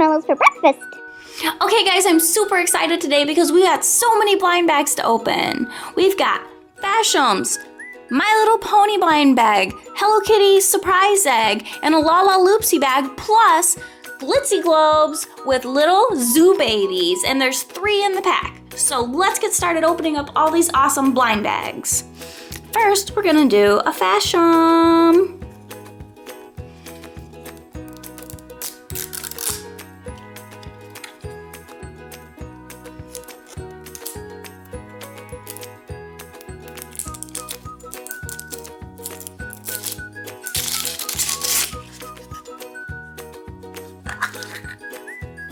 marshmallows for breakfast. Okay guys, I'm super excited today because we got so many blind bags to open. We've got Fashems, My Little Pony blind bag, Hello Kitty surprise egg, and a Lalaloopsy bag, plus Glitzi Globes with little zoo babies, and there's 3 in the pack. So let's get started opening up all these awesome blind bags. First, we're gonna do a Fashem.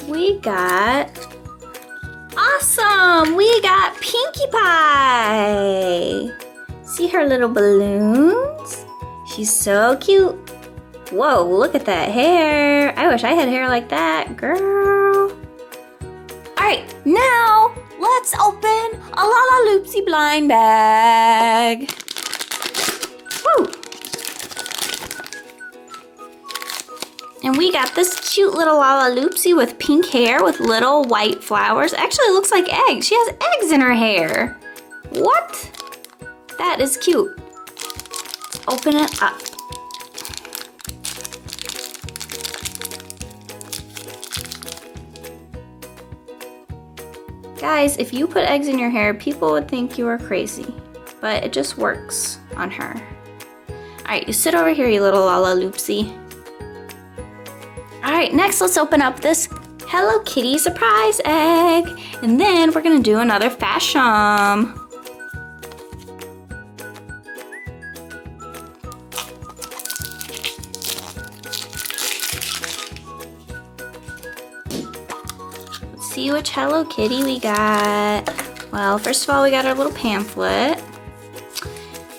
We got, awesome, we got Pinkie Pie. See her little balloons? She's so cute. Whoa, look at that hair. I wish I had hair like that, girl. All right, now let's open a Lalaloopsy blind bag. Woo. And we got this cute little Lalaloopsy with pink hair with little white flowers. Actually, it looks like eggs. She has eggs in her hair. What? That is cute. Let's open it up. Guys, if you put eggs in your hair, people would think you are crazy. But it just works on her. All right, you sit over here, you little Lalaloopsy. All right, next let's open up this Hello Kitty surprise egg. And then we're gonna do another Fashem. Let's see which Hello Kitty we got. Well, first of all, we got our little pamphlet.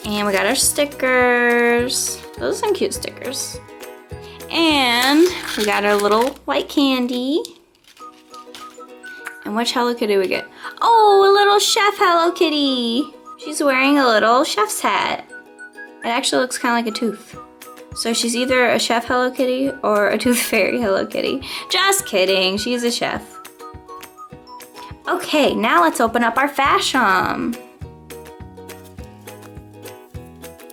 And we got our stickers. Those are some cute stickers. And we got our little white candy. And which Hello Kitty we get? Oh, a little chef Hello Kitty. She's wearing a little chef's hat. It actually looks kind of like a tooth. So she's either a chef Hello Kitty or a tooth fairy Hello Kitty. Just kidding, she's a chef. Okay, now let's open up our Fashem.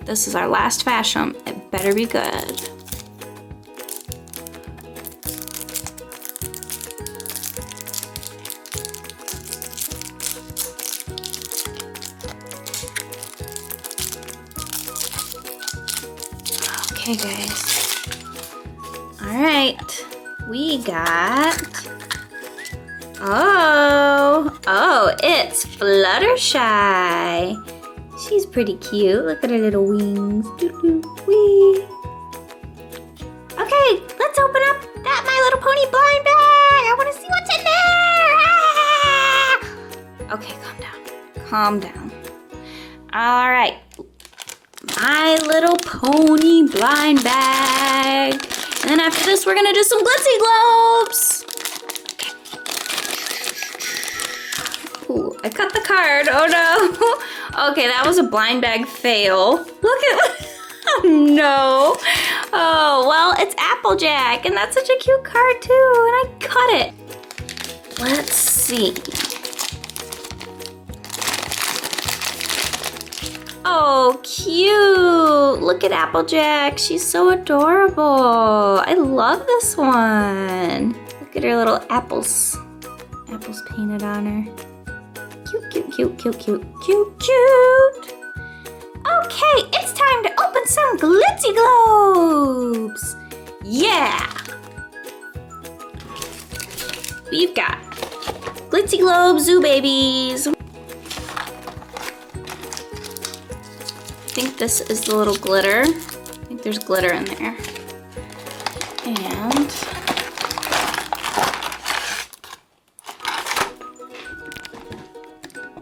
This is our last Fashem. It better be good. Okay guys, all right, we got, it's Fluttershy. She's pretty cute, look at her little wings, wee. Okay, let's open up that My Little Pony blind bag. I wanna see what's in there. Ah! Okay, calm down. All right. My Little Pony blind bag. And then after this, we're gonna do some Glitzi Globes. Ooh, I cut the card, oh no. Okay, that was a blind bag fail. Look at, oh no. Oh, well, it's Applejack, and that's such a cute card too, and I cut it. Let's see. Oh, cute! Look at Applejack. She's so adorable. I love this one. Look at her little apples. Apples painted on her. Cute, cute, cute, cute, cute, cute, cute. Okay, it's time to open some Glitzi Globes. Yeah! We've got Glitzi Globe Zoo Babies. I think this is the little glitter. I think there's glitter in there. And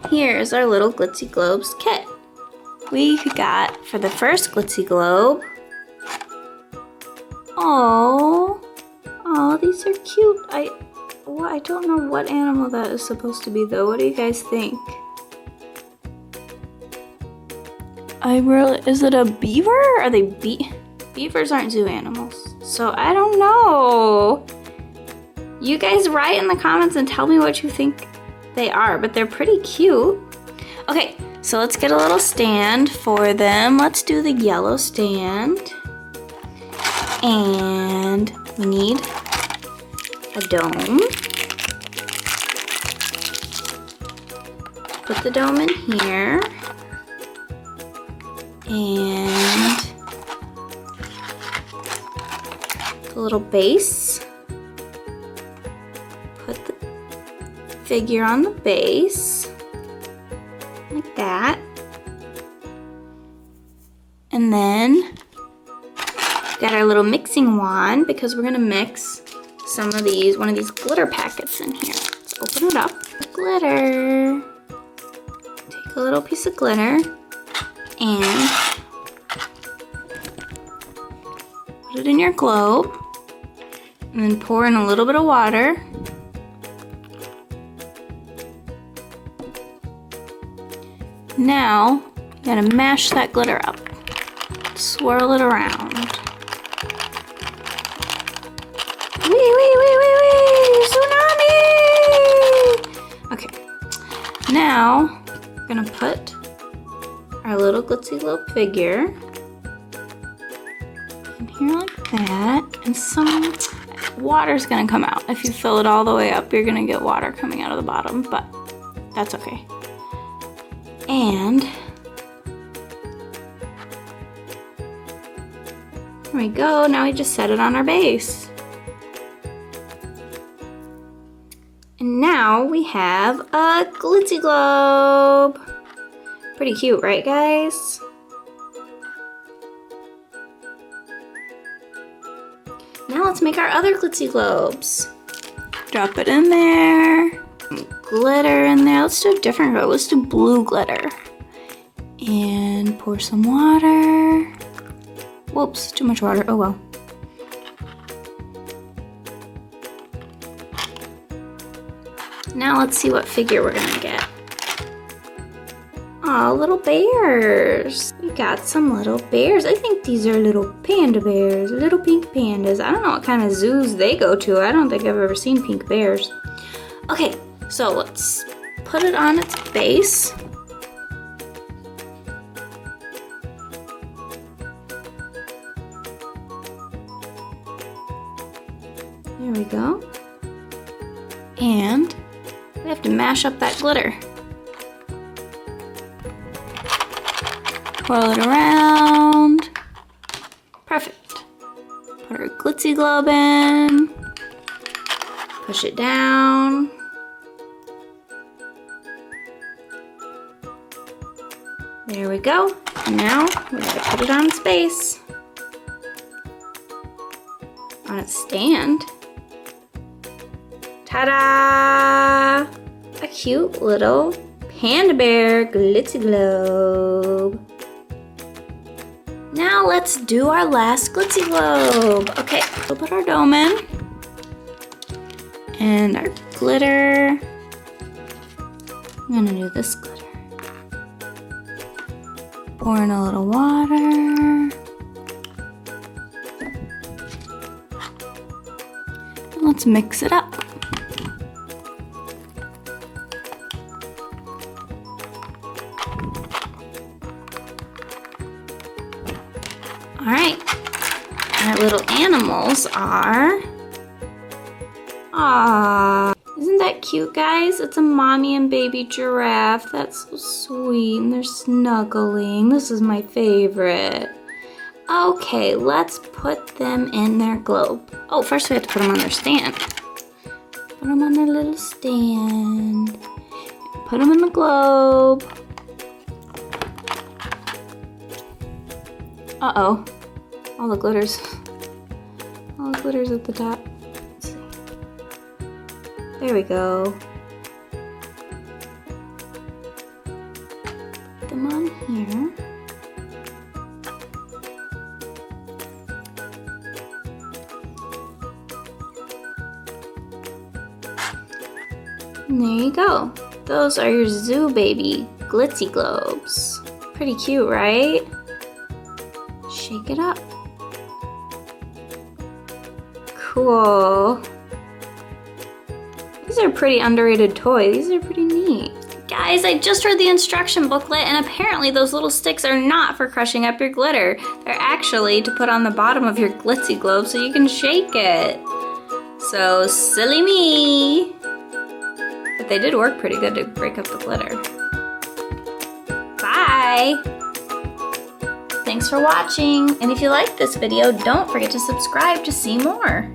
here's our little Glitzi Globes kit. We got for the first Glitzi Globe. Oh, these are cute. I don't know what animal that is supposed to be though. What do you guys think? Is it a beaver? Are they beavers aren't zoo animals, so I don't know. You guys write in the comments and tell me what you think they are, but they're pretty cute. Okay, so let's get a little stand for them. Let's do the yellow stand. And we need a dome. Put the dome in here. And a little base. Put the figure on the base. Like that. And then got our little mixing wand because we're gonna mix some of these, one of these glitter packets in here. Let's open it up. Glitter. Take a little piece of glitter and put it in your globe. And then pour in a little bit of water. Now, you gotta mash that glitter up. Swirl it around. Wee, wee, wee, wee, wee! Tsunami! Okay. Now, we're gonna put our little Glitzi Globe figure in here like that. And some water's gonna come out. If you fill it all the way up, you're gonna get water coming out of the bottom, but that's okay. And there we go. Now we just set it on our base. And now we have a Glitzi Globe. Pretty cute, right guys? Now let's make our other Glitzi Globes. Drop it in there. Glitter in there. Let's do a different color. Let's do blue glitter. And pour some water. Whoops, too much water. Oh well. Now let's see what figure we're gonna get. Aw, little bears. We got some little bears. I think these are little panda bears, little pink pandas. I don't know what kind of zoos they go to. I don't think I've ever seen pink bears. Okay, so let's put it on its base. There we go. And we have to mash up that glitter. Twirl it around. Perfect. Put our Glitzi Globe in. Push it down. There we go. And now we gotta put it on its base. On its stand. Ta-da! A cute little panda bear Glitzi Globe. Now let's do our last Glitzi Globe. Okay, we'll put our dome in. And our glitter. I'm gonna do this glitter. Pour in a little water. And let's mix it up. Alright, our little animals are... Aww. Isn't that cute, guys? It's a mommy and baby giraffe. That's so sweet, and they're snuggling. This is my favorite. Okay, let's put them in their globe. Oh, first we have to put them on their stand. Put them on their little stand. Put them in the globe. Uh-oh. All the glitter's at the top. Let's see. There we go. Put them on here. And there you go. Those are your zoo baby Glitzi Globes. Pretty cute, right? Shake it up. Cool. These are pretty underrated toys. These are pretty neat. Guys, I just read the instruction booklet and apparently those little sticks are not for crushing up your glitter. They're actually to put on the bottom of your Glitzi Globe so you can shake it. So silly me. But they did work pretty good to break up the glitter. Bye. Thanks for watching. And if you liked this video, don't forget to subscribe to see more.